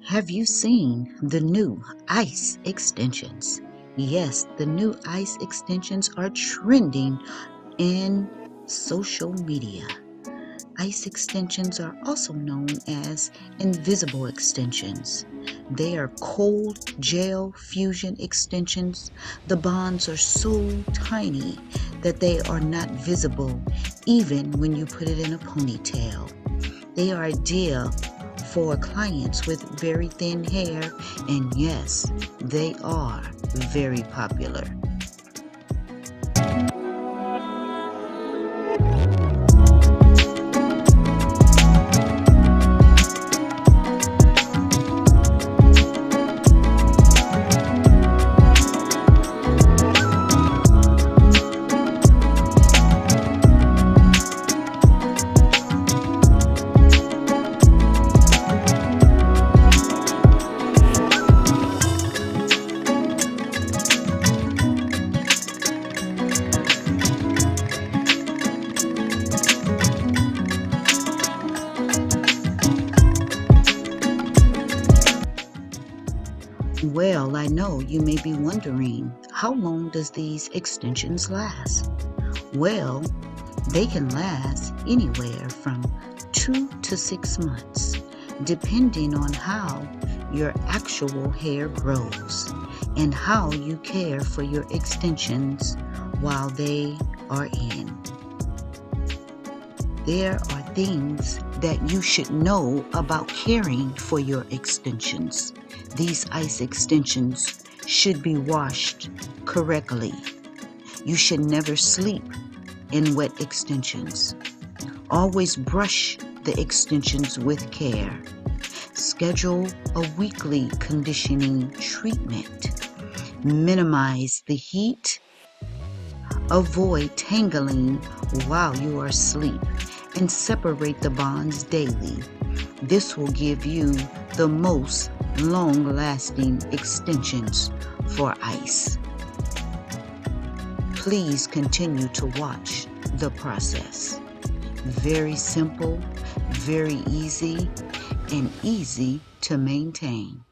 Have you seen the new ICE extensions? Yes, the new ICE extensions are trending in social media. ICE extensions are also known as invisible extensions. They are cold gel fusion extensions. The bonds are so tiny that they are not visible even when you put it in a ponytail. They are ideal for clients with very thin hair, and yes, they are very popular. Well, I know you may be wondering, how long does these extensions last? Well, they can last anywhere from 2 to 6 months, depending on how your actual hair grows and how you care for your extensions while they are in. There are things that you should know about caring for your extensions. These ICE extensions should be washed correctly. You should never sleep in wet extensions. Always brush the extensions with care. Schedule a weekly conditioning treatment. Minimize the heat. Avoid tangling while you are asleep, and separate the bonds daily. This will give you the most long-lasting extensions for ICE. Please continue to watch the process. Very simple, very easy, and easy to maintain.